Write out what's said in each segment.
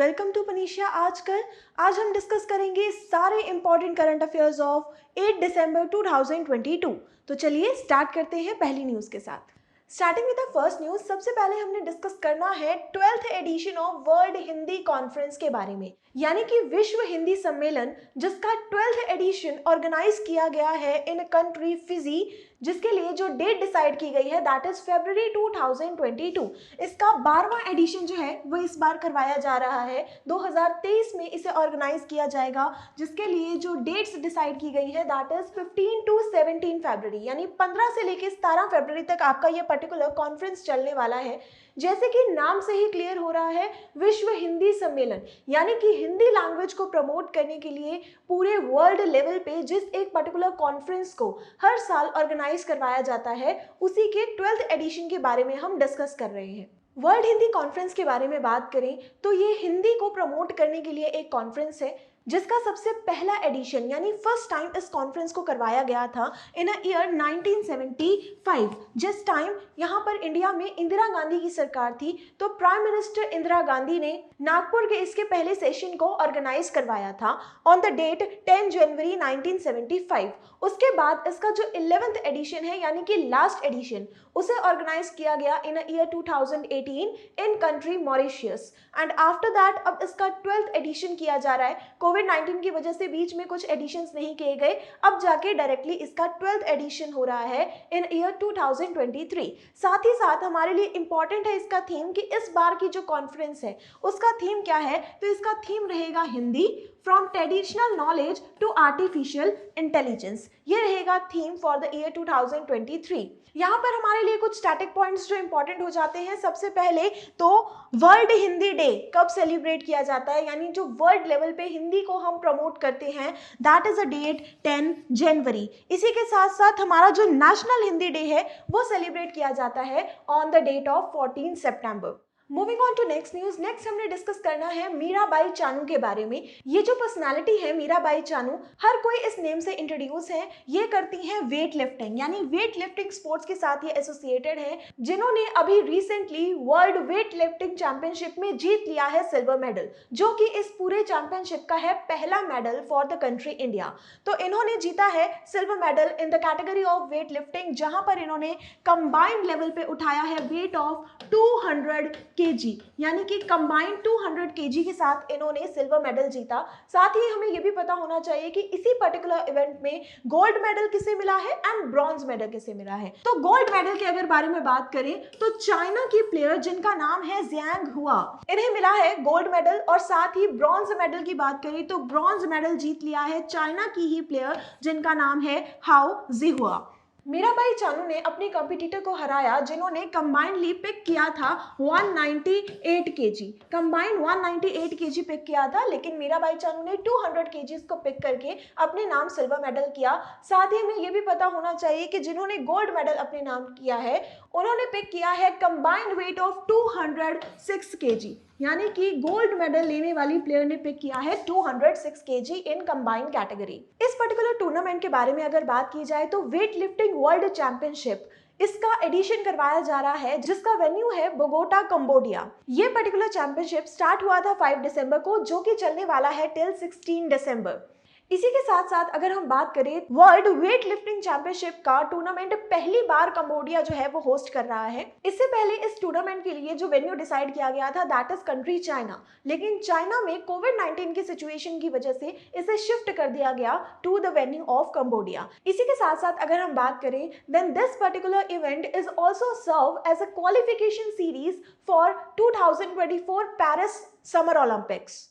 Welcome to पनीशा आजकल। आज हम डिस्कस करेंगे सारे इंपॉर्टेंट करंट अफेयर्स ऑफ 8 दिसंबर 2022। तो चलिए स्टार्ट करते हैं पहली न्यूज़ के साथ। Starting with the first news, सबसे पहले हमने डिस्कस करना है 12th edition of world Hindi conference के बारे में, यानी कि विश्व हिंदी सम्मेलन, जिसका 12th एडिशन ऑर्गेनाइज किया गया है इन कंट्री फिजी, जिसके लिए जो डेट डिसाइड की गई है दैट इज फरवरी 2022। इसका 12वां एडिशन जो है वो इस बार करवाया जा रहा है। 2023 में इसे ऑर्गेनाइज किया जाएगा, जिसके लिए जो डेट्स डिसाइड की गई है दैट इज 15 टू 17 फरवरी, यानी 15 से लेकर 17 फरवरी तक आपका ये पर्टिकुलर कॉन्फ्रेंस चलने वाला है। जैसे कि नाम से ही क्लियर हो रहा है, विश्व हिंदी सम्मेलन, यानी कि हिंदी लैंग्वेज को प्रमोट करने के लिए पूरे वर्ल्ड लेवल पे जिस एक पर्टिकुलर कॉन्फ्रेंस को हर साल ऑर्गेनाइज करवाया जाता है, उसी के 12th एडिशन के बारे में हम डिस्कस कर रहे हैं। वर्ल्ड हिंदी कॉन्फ्रेंस के बारे में बात करें तो ये हिंदी को प्रमोट करने के लिए एक कॉन्फ्रेंस है, जिसका सबसे पहला एडिशन यानी फर्स्ट टाइम इस कॉन्फ्रेंस को करवाया गया था इन ईयर 1975। जिस टाइम यहाँ पर इंडिया में इंदिरा गांधी की सरकार थी, तो प्राइम मिनिस्टर इंदिरा गांधी ने नागपुर के इसके पहले सेशन को ऑर्गेनाइज करवाया था ऑन द डेट 10 जनवरी 1975। उसके बाद इसका जो 11th एडिशन है यानी कि लास्ट एडिशन, उसे ऑर्गेनाइज किया गया in year 2018 in country Mauritius. And after that अब इसका 12th एडिशन किया जा रहा है। कोविड-19 की वजह से बीच में कुछ एडिशंस नहीं किए गए, अब जाके डायरेक्टली इसका 12th एडिशन हो रहा है इन ईयर 2023। साथ ही साथ हमारे लिए इंपॉर्टेंट है इसका थीम कि इस बार की जो कॉन्फ्रेंस है उसका थीम क्या है, तो इसका थीम रहेगा Hindi from traditional knowledge to artificial intelligence. ये रहेगा थीम फॉर द ईयर 2023। यहाँ पर हमारे लिए कुछ स्टैटिक पॉइंट्स जो इंपॉर्टेंट हो जाते हैं। सबसे पहले तो वर्ल्ड हिंदी डे कब सेलिब्रेट किया जाता है, यानी जो वर्ल्ड लेवल पे हिंदी को हम प्रमोट करते हैं, दैट इज अ डेट 10 जनवरी। इसी के साथ साथ हमारा जो नेशनल हिंदी डे है वो सेलिब्रेट किया जाता है ऑन द डेट ऑफ 14 सितंबर। Moving on to next news, next हमने डिस्कस करना है मीराबाई चानू के बारे में। ये जो पर्सनालिटी है मीराबाई चानू, हर कोई इस नेम से इंट्रोड्यूस है। ये करती हैं वेट लिफ्टिंग, यानी वेट लिफ्टिंग स्पोर्ट्स के साथ ये एसोसिएटेड है, जिन्होंने अभी recently world weight lifting championship में जीत लिया है सिल्वर मेडल, जो कि इस पूरे चैंपियनशिप का है पहला medal for the country India. तो इन्होंने जीता है silver medal in the category of weight lifting, जहां पर इन्होंने कंबाइंड लेवल पे उठाया है वेट ऑफ 200 केजी, यानी कि कंबाइंड 200 केजी के साथ इन्होंने सिल्वर मेडल जीता। साथ ही हमें यह भी पता होना चाहिए कि इसी पर्टिकुलर इवेंट में गोल्ड मेडल किसे मिला है एंड ब्रॉन्ज मेडल किसे मिला है। तो गोल्ड मेडल के अगर बारे में बात करें तो चाइना की प्लेयर जिनका नाम है जियांग हुआ, इन्हें मिला है गोल्ड मेडल। और साथ ही ब्रॉन्ज मेडल की बात करें तो ब्रॉन्ज मेडल जीत लिया है चाइना की ही प्लेयर जिनका नाम है हाओ जिहुआ। मीराबाई चानू ने अपने कंपटीटर को हराया, जिन्होंने कंबाइंडली पिक किया था 198 केजी, कंबाइंड 198 केजी पिक किया था, लेकिन मीराबाई चानू ने 200 केजीज को पिक करके अपने नाम सिल्वर मेडल किया। साथ ही हमें यह भी पता होना चाहिए कि जिन्होंने गोल्ड मेडल अपने नाम किया है, उन्होंने पिक किया है कंबाइंड वेट ऑफ 206 केजी, यानी कि गोल्ड मेडल लेने वाली प्लेयर ने पिक किया है 206 केजी इन कंबाइंड कैटेगरी। इस पर्टिकुलर टूर्नामेंट के बारे में अगर बात की जाए तो वेट लिफ्टिंग वर्ल्ड चैंपियनशिप, इसका एडिशन करवाया जा रहा है, जिसका वेन्यू है बोगोटा, कंबोडिया। ये पर्टिकुलर चैंपियनशिप स्टार्ट हुआ था 5 दिसंबर को, जो कि चलने वाला है टिल 16 दिसंबर। इसी के साथ साथ अगर हम बात करें, वर्ल्ड वेट लिफ्टिंग चैंपियनशिप का टूर्नामेंट पहली बार कंबोडिया जो है वो होस्ट कर रहा है। इससे पहले इस टूर्नामेंट के लिए जो वेन्यू डिसाइड किया गया था दैट इज कंट्री चाइना, लेकिन चाइना में कोविड-19 की सिचुएशन की वजह से इसे शिफ्ट कर दिया गया to the venue of Cambodia. इसी के साथ साथ अगर हम बात करें, then this particular event is also serve as a qualification series for 2024 Paris summer Olympics.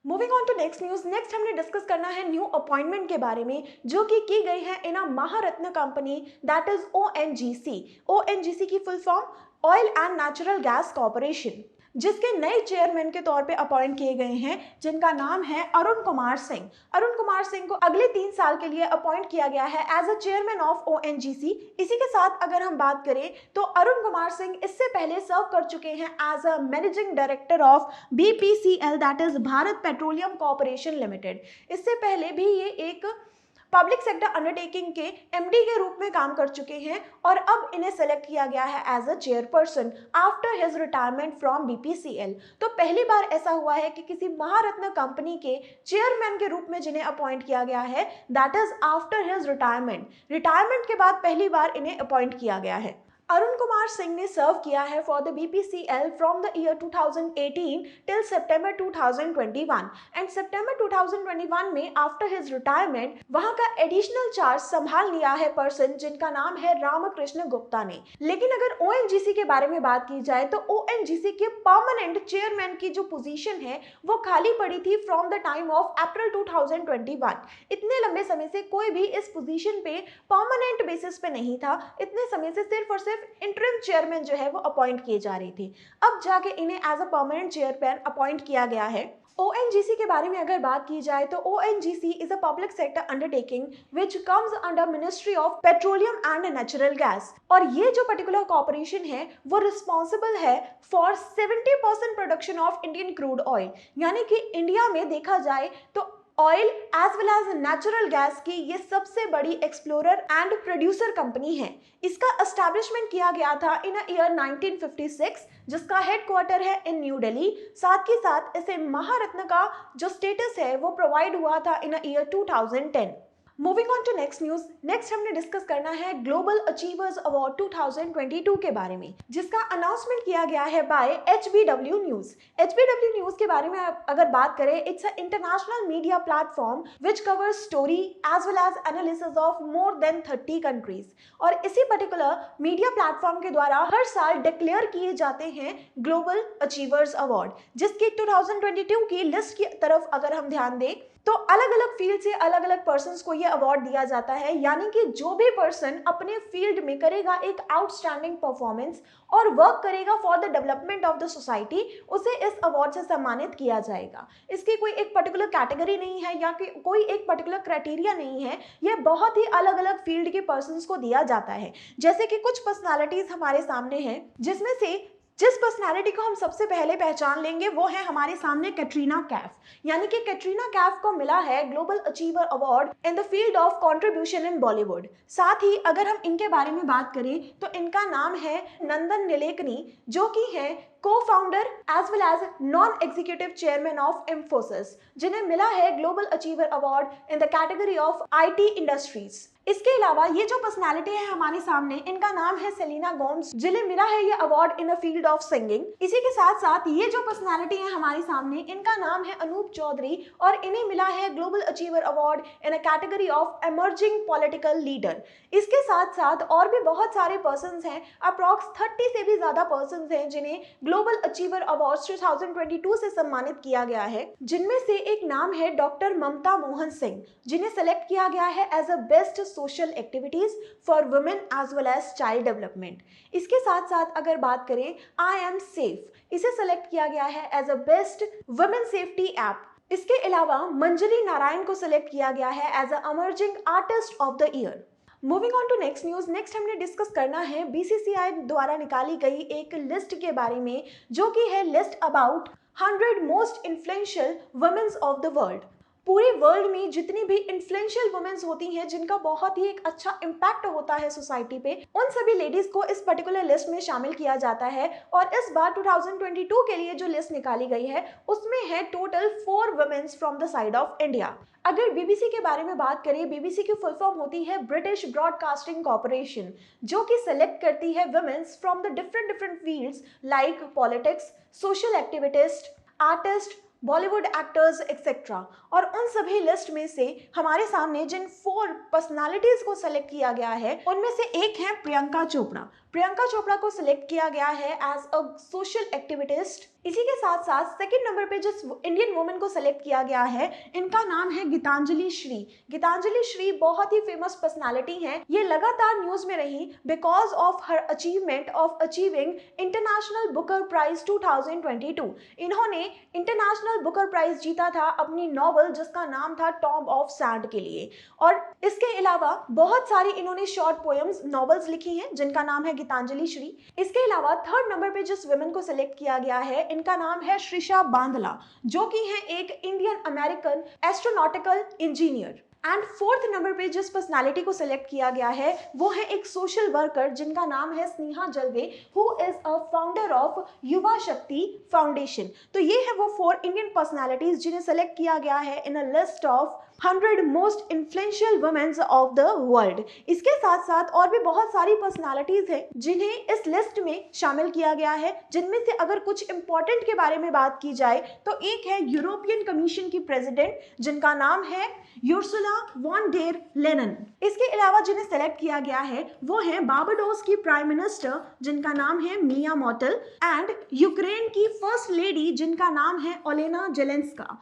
Moving on to next news, next हमने डिस्कस करना है न्यू अपॉइंटमेंट के बारे में, जो कि की गई है in a Maharatna company that is ONGC। ONGC की full form oil and natural gas corporation, जिसके नए चेयरमैन के तौर पे अपॉइंट किए गए हैं, जिनका नाम है अरुण कुमार सिंह। अरुण कुमार सिंह को अगले 3 साल के लिए अपॉइंट किया गया है as a chairman of ONGC। इसी के साथ अगर हम बात करें तो अरुण कुमार सिंह इससे पहले सर्व कर चुके हैं as a managing director of BPCL that is Bharat petroleum corporation limited. इससे पहले भी ये एक पब्लिक सेक्टर अंडरटेकिंग के एमडी के रूप में काम कर चुके हैं और अब इन्हें सेलेक्ट किया गया है as a chairperson after his retirement from BPCL. तो पहली बार ऐसा हुआ है कि किसी महारत्न कंपनी के चेयरमैन के रूप में जिन्हें अपॉइंट किया गया है, that is after his retirement के बाद पहली बार इन्हें अपॉइंट किया गया है। अरुण कुमार सिंह ने सर्व किया है for the BPCL from the year 2018 till September 2021 and September 2021 में आफ्टर हिज रिटायरमेंट वहां का एडिशनल चार्ज संभाल लिया है पर्सन जिनका नाम है रामकृष्ण गुप्ता ने। लेकिन अगर ओएनजीसी के बारे में बात की जाए तो ओएनजीसी के परमानेंट चेयरमैन की जो पोजीशन है वो खाली पड़ी थी from the time of April 2021। इतने लंबे समय से कोई भी इस पोजीशन पे परमानेंट बेसिस पे नहीं था, इतने समय से सिर्फ और इंटरिम चेयरमैन जो है वो अपॉइंट किए जा रहे थे। अब जाके इन्हें as a permanent chairman appoint किया गया है। ओएनजीसी के बारे में अगर बात की जाए तो ONGC is a public sector undertaking which comes under ministry of petroleum and natural gas, और ये जो पर्टिकुलर कॉर्पोरेशन है वो रिस्पॉन्सिबल है for 70% production of Indian crude oil. यानी कि इंडिया में देखा जाए तो oil as well as natural gas की ये सबसे बड़ी एक्सप्लोरर एंड प्रोड्यूसर कंपनी है। इसका एस्टैब्लिशमेंट किया गया था इन ईयर 1956 जिसका हेडक्वार्टर है इन न्यू दिल्ली। साथ ही साथ इसे महारत्न का जो स्टेटस है वो प्रोवाइड हुआ था in year 2010। Moving on to next news, next हमने डिस्कस करना है ग्लोबल अचीवर्स अवार्ड 2022 के बारे में, जिसका अनाउंसमेंट किया गया है बाय HBW न्यूज। HBW न्यूज के बारे में अगर बात करें, it's a international media platform which covers story as well as analysis of more than 30 countries. और इसी पर्टिकुलर मीडिया प्लेटफॉर्म के द्वारा हर साल डिक्लेयर किए जाते हैं ग्लोबल अचीवर्स अवार्ड, जिसकी 2022 की लिस्ट की तरफ अगर हम ध्यान दें तो अलग अलग फील्ड से अलग अलग पर्सन्स को ये अवार्ड दिया जाता है। यानी कि जो भी पर्सन अपने फील्ड में करेगा एक आउटस्टैंडिंग परफॉर्मेंस और वर्क करेगा for the development of the society, उसे इस अवार्ड से सम्मानित किया जाएगा। इसकी कोई एक पर्टिकुलर कैटेगरी नहीं है या कि कोई एक पर्टिकुलर क्राइटेरिया नहीं है, ये बहुत ही अलग अलग फील्ड के पर्सन्स को दिया जाता है। जैसे कि कुछ पर्सनालिटीज हमारे सामने हैं, जिसमें से जिस पर्सनालिटी को हम सबसे पहले पहचान लेंगे वो है हमारे सामने कैटरीना कैफ। यानी कि कैटरीना कैफ को मिला है global achiever award in the field of contribution in Bollywood. साथ ही अगर हम इनके बारे में बात करें तो इनका नाम है नंदन नीलेकनी, जो कि है co-founder as well as non executive chairman of Infosys, जिन्हें मिला है global achiever award in the category of IT industries. इसके अलावा ये जो पर्सनालिटी है हमारे सामने, इनका नाम है सेलिना गोम्स, जिन्हें मिला है ये award in the field of singing. इसी के साथ साथ ये जो पर्सनालिटी है हमारे सामने, इनका नाम है अनूप चौधरी और इन्हें मिला है global achiever award in a category of emerging political leader. इसके साथ साथ और भी बहुत सारे पर्सन्स हैं, अप्रॉक्स 30 से भी ज्यादा पर्सन्स हैं जिन्हें ग्लोबल अचीवर अवार्ड 2022 से सम्मानित किया गया है। जिनमें से एक नाम है डॉक्टर ममता मोहन सिंह, जिन्हें सेलेक्ट किया गया है as a best social activities for women as well as child development. इसके साथ साथ अगर बात करें आई एम सेफ, इसे सेलेक्ट किया गया है as a best women safety app. इसके अलावा मंजरी नारायण को सिलेक्ट किया गया है as a emerging artist of the year. Moving on to next news, next हमने डिस्कस करना है BCCI द्वारा निकाली गई एक लिस्ट के बारे में, जो कि है list about 100 most influential womens of the world. पूरे वर्ल्ड में जितनी भी इन्फ्लुएंशियल वुमेन्स होती हैं जिनका बहुत ही एक अच्छा इम्पैक्ट होता है सोसाइटी पे, उन सभी लेडीज को इस पर्टिकुलर लिस्ट में शामिल किया जाता है। और इस बार 2022 के लिए जो लिस्ट निकाली गई है उसमें है total 4 womens from the side of India. अगर BBC के बारे में बात करें, BBC की फुल फॉर्म होती है ब्रिटिश ब्रॉडकास्टिंग कॉर्पोरेशन, जो कि सेलेक्ट करती है womens from the different fields like politics, social activist, artist, Bollywood actors etcetera. और उन सभी लिस्ट में से हमारे सामने जिन 4 पर्सनालिटीज को सेलेक्ट किया गया है उनमें से एक है प्रियंका चोपड़ा। प्रियंका चोपड़ा को सिलेक्ट किया गया है एज अ सोशल एक्टिविस्ट। इसी के साथ साथ सेकंड नंबर पे जिस इंडियन वुमेन को सिलेक्ट किया गया है, इनका नाम है गीतांजलि श्री। गीतांजलि श्री बहुत ही फेमस पर्सनालिटी हैं। ये लगातार न्यूज में रही because of her achievement of achieving international Booker prize 2022। इन्होंने इंटरनेशनल बुकर प्राइज जीता था अपनी नॉवल जिसका नाम था टॉम्ब ऑफ सैंड के लिए। और इसके अलावा बहुत सारी इन्होंने शॉर्ट पोएम्स, नॉवेल्स लिखी हैं जिनका नाम है गीतांजलि श्री। इसके अलावा थर्ड नंबर पे जिस वुमेन को सिलेक्ट किया गया है, इनका नाम है श्रीषा बांदला, जो कि है एक Indian American astronautical engineer. And fourth number पे जिस पर्सनालिटी को सिलेक्ट किया गया है वो है एक सोशल वर्कर जिनका नाम है Sneha Jalwe, who is a founder of Yuva Shakti foundation. तो ये है वो 4 इंडियन पर्सनालिटीज जिन्हें सेलेक्ट किया गया है in a list of 100 most influential womens of the world. इसके साथ साथ और भी बहुत सारी पर्सनालिटीज हैं जिन्हें इस लिस्ट में शामिल किया गया है, जिनमें से अगर कुछ इंपॉर्टेंट के बारे में बात की जाए तो एक है यूरोपियन कमीशन की प्रेसिडेंट जिनका नाम है उर्सुला वॉन डेर लेयन। इसके अलावा जिन्हें सेलेक्ट किया गया है वो है बारबाडोस की प्राइम मिनिस्टर जिनका नाम है मिया मॉटल, एंड यूक्रेन की फर्स्ट लेडी जिनका नाम है ओलेना जेलेंस्का।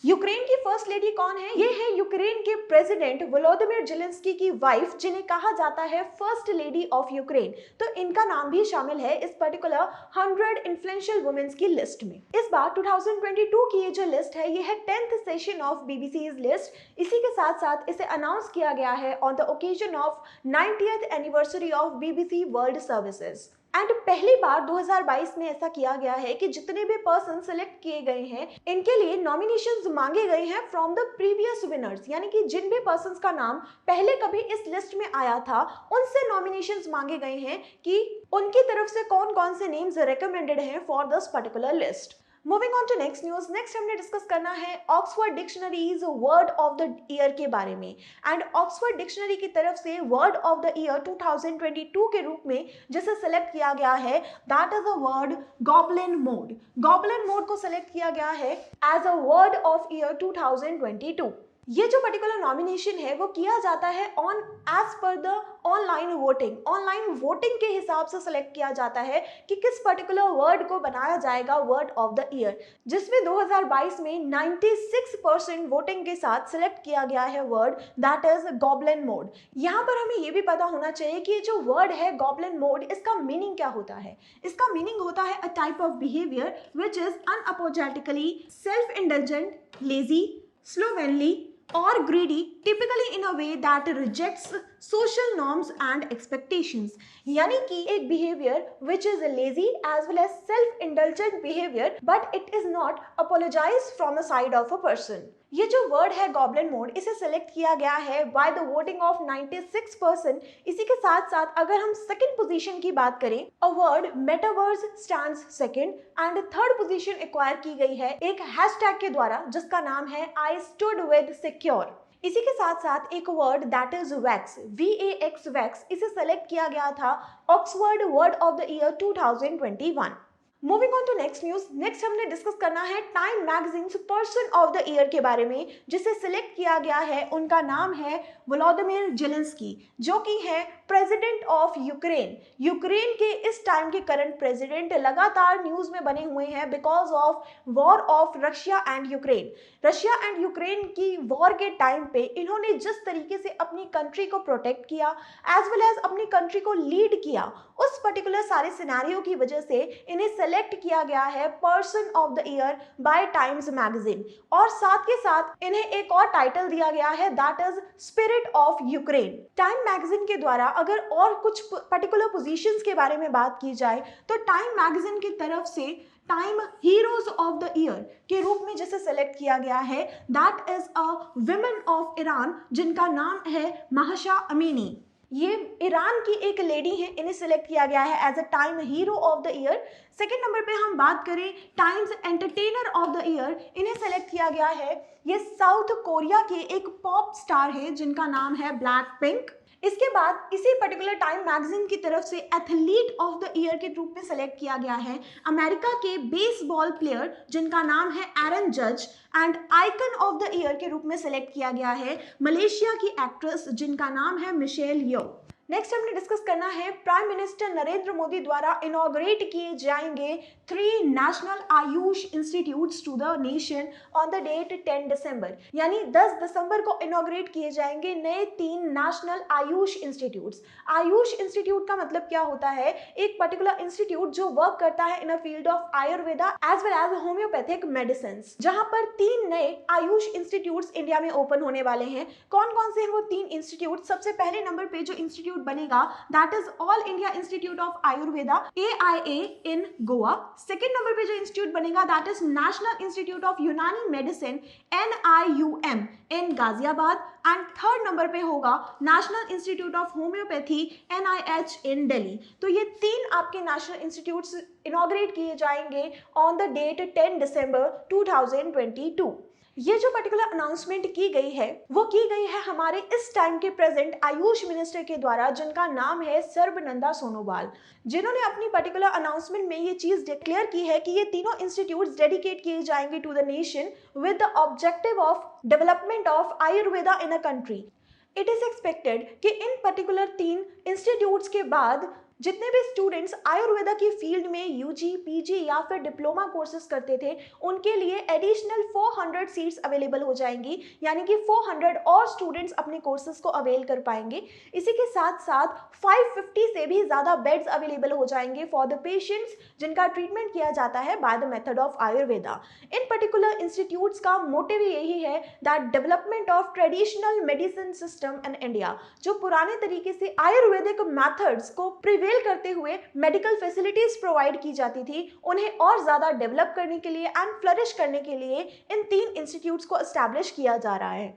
यूक्रेन की फर्स्ट लेडी कौन है? ये है यूक्रेन के प्रेसिडेंट वोलोदिमिर जेलेंस्की की वाइफ, जिन्हें कहा जाता है फर्स्ट लेडी ऑफ यूक्रेन। तो इनका नाम भी शामिल है इस पर्टिकुलर 100 इन्फ्लुएंशियल वुमेन्स की लिस्ट में। इस बार 2022 की ये जो लिस्ट है ये है 10th सेशन ऑफ बीबीसी's लिस्ट। इसी के साथ साथ इसे अनाउंस किया गया है on the occasion of 90th anniversary of BBC world services. And पहली बार 2022 में ऐसा किया गया है कि जितने भी पर्सन सिलेक्ट किए गए हैं इनके लिए नॉमिनेशंस मांगे गए हैं फ्रॉम द प्रीवियस विनर्स, यानी कि जिन भी पर्सन्स का नाम पहले कभी इस लिस्ट में आया था उनसे नॉमिनेशंस मांगे गए हैं कि उनकी तरफ से कौन कौन से नेम्स रिकमेंडेड हैं for this particular list. Moving on to next news. Next हमने डिस्कस करना है Oxford dictionaries word of the year के बारे में। एंड ऑक्सफोर्ड डिक्शनरी की तरफ से वर्ड ऑफ द ईयर 2022 के रूप में जिसे सेलेक्ट किया गया है that is a word goblin mode. Goblin mode को सेलेक्ट किया गया है as a word of year 2022। ये जो पर्टिकुलर नॉमिनेशन है वो किया जाता है ऑन एज पर the online voting. Online voting के हिसाब से सिलेक्ट किया जाता है कि किस पर्टिकुलर वर्ड को बनाया जाएगा वर्ड ऑफ द ईयर, जिसमें 2022 में 96% वोटिंग के साथ सिलेक्ट किया गया है word that is goblin mode. यहाँ पर हमें ये भी पता होना चाहिए कि जो वर्ड है गॉबलिन मोड इसका मीनिंग क्या होता है। इसका मीनिंग होता है a type of behaviour which is unapologetically self indulgent, lazy, slovenly or greedy, typically in a way that rejects social norms and expectations। यानी कि एक behavior which is lazy as well as self-indulgent behavior but it is not apologized from the side of a person। ये जो word है goblin mode इसे select किया गया है बाय द वोटिंग ऑफ 96%। इसी के साथ साथ अगर हम सेकंड पोजीशन की बात करें, a word metaverse stands second and third position acquire की गई है एक हैशटैग के द्वारा जिसका नाम है आई स्टूड विद सिक्योर। इसी के साथ साथ एक word that is vax, VAX vax, इसे सेलेक्ट किया गया था Oxford word of the year 2021। Moving on to next news. Next हमने डिस्कस करना है Time magazine's person of the year के बारे में, जिसे सिलेक्ट किया गया है उनका नाम है वोलोदिमिर जेलेंस्की, जो कि है प्रेसिडेंट ऑफ यूक्रेन। यूक्रेन के इस टाइम के करंट प्रेसिडेंट लगातार न्यूज में बने हुए हैं because of war of Russia and Ukraine. Russia and Ukraine की वॉर के टाइम पे इन्होंने जिस तरीके से अपनी कंट्री को प्रोटेक्ट किया एज वेल एज अपनी कंट्री को लीड किया, उस पर्टिकुलर सारे सिनेरियो की वजह से इन्हें सेलेक्ट किया गया है person of the year by Times magazine. और साथ के साथ इन्हें एक और टाइटल दिया गया है that is spirit of Ukraine. Time magazine के द्वारा अगर और कुछ पर्टिकुलर पोजीशंस के बारे में बात की जाए तो टाइम मैगजीन की तरफ से time heroes of the year के रूप में जिसे सेलेक्ट किया गया है that is a women of Iran जिनका नाम है महाशा अमीनी। ये ईरान की एक लेडी है, इन्हें सिलेक्ट किया गया है as a Time hero of the year. Second number पे हम बात करें Times entertainer of the year, इन्हें सेलेक्ट किया गया है, ये साउथ कोरिया के एक पॉप स्टार है जिनका नाम है ब्लैक पिंक। इसके बाद इसी पर्टिकुलर टाइम मैगजीन की तरफ से एथलीट ऑफ द ईयर के रूप में सेलेक्ट किया गया है अमेरिका के बेसबॉल प्लेयर जिनका नाम है एरन जज, and icon of the year के रूप में सेलेक्ट किया गया है मलेशिया की एक्ट्रेस जिनका नाम है मिशेल यो। नेक्स्ट हमने डिस्कस करना है प्राइम मिनिस्टर नरेंद्र मोदी द्वारा इनॉग्रेट किए जाएंगे 3 national Ayush institutes to the nation on the date 10 दिसंबर, यानी 10 दिसंबर को इनॉग्रेट किए जाएंगे नए 3 national Ayush institutes. Ayush institute का मतलब क्या होता है? एक पर्टिकुलर इंस्टीट्यूट जो वर्क करता है in a field of Ayurveda as well as homeopathic medicine, जहां पर 3 नए आयुष इंस्टीट्यूट्स इंडिया में ओपन होने वाले हैं। कौन कौन से हैं वो 3 इंस्टीट्यूट? सबसे पहले नंबर पे जो इंस्टीट्यूट इंस्टीट्यूट बनेगा that is all India institute of Ayurveda AIA in Goa. Second number पे जो इंस्टीट्यूट बनेगा that is national institute of Unani medicine NIUM in Ghaziabad. And third number पे होगा national institute of homeopathy NIH in Delhi. तो ये 3 आपके नेशनल इंस्टीट्यूट्स इनॉग्रेट किए जाएंगे ऑन द डेट 10 दिसंबर 2022। ये जो पर्टिकुलर अनाउंसमेंट की गई है वो की गई है हमारे इस टाइम के प्रेजेंट आयुष मिनिस्टर के द्वारा, जिनका नाम है सर्बानंद सोनोवाल, जिन्होंने अपनी पर्टिकुलर अनाउंसमेंट में ये चीज डिक्लेयर की है कि ये तीनों इंस्टीट्यूट्स डेडिकेट किए जाएंगे to the nation with the objective of development of Ayurveda in a country. It is expected कि इन पर्टिकुलर 3 इंस्टीट्यूट्स के बाद जितने भी स्टूडेंट्स आयुर्वेदा की फील्ड में UG, PG या फिर डिप्लोमा कोर्सेज करते थे उनके लिए एडिशनल 400 सीट्स अवेलेबल हो जाएंगी, यानी कि 400 और स्टूडेंट्स अपने कोर्सेज को अवेल कर पाएंगे। इसी के साथ साथ 550 से भी ज़्यादा बेड्स अवेलेबल हो जाएंगे फॉर द पेशेंट्स जिनका ट्रीटमेंट किया जाता है by the method of Ayurveda. In particular institutes का मोटिव यही है that development of traditional medicine system in India, जो पुराने तरीके से आयुर्वेदिक मैथड्स को प्रिवेल करते हुए मेडिकल फैसिलिटीज प्रोवाइड की जाती थी, उन्हें और ज्यादा डेवलप करने के लिए एंड फ्लरिश करने के लिए इन 3 इंस्टीट्यूट्स को एस्टैब्लिश किया जा रहा है।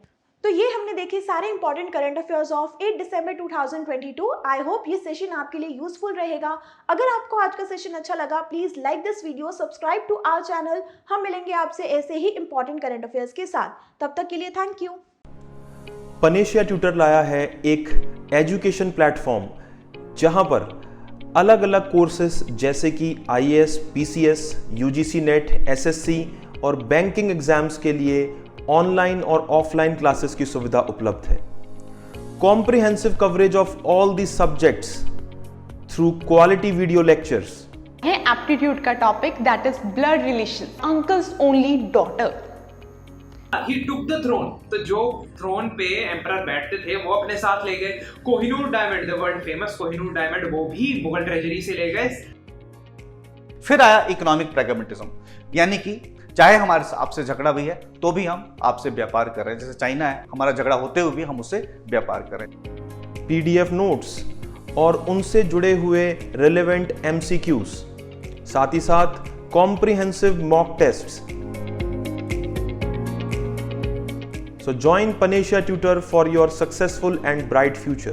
तो ये हमने देखे सारे important current affairs of 8 December 2022। I hope ये सेशन आपके लिए यूजफुल रहेगा। अगर आपको आज का सेशन अच्छा लगा please like this video, subscribe to our channel. हम मिलेंगे आपसे ऐसे ही इंपॉर्टेंट करंट अफेयर्स के साथ, तब तक के लिए थैंक यू। पनेशिया ट्यूटर लाया है एक एजुकेशन प्लेटफॉर्म जहां पर अलग अलग कोर्सेस जैसे कि IAS, PCS, UGC net, SSC और बैंकिंग एग्जाम्स के लिए ऑनलाइन और ऑफलाइन क्लासेस की सुविधा उपलब्ध है। Comprehensive coverage of all the subjects through quality video lectures है। एप्टीट्यूड का topic that is blood relation, uncles only daughter. He took the throne, तो जो थ्रोन पे एम्परर बैठते थे वो अपने साथ ले गए। Kohinoor diamond, the world famous Kohinoor diamond, वो भी मुगल ट्रेजरी से ले गए। फिर आया इकोनॉमिक प्रैग्मेटिज्म, यानी कि चाहे हमारे आपसे झगड़ा भी है तो भी हम आपसे व्यापार कर रहे हैं। जैसे चाइना है, हमारा झगड़ा होते हुए भी हम उससे व्यापार कर रहे हैं। PDF नोट्स और उनसे जुड़े हुए रिलेवेंट MCQs, साथ ही साथ comprehensive mock tests. So join Panasia Tutor for your successful and bright future.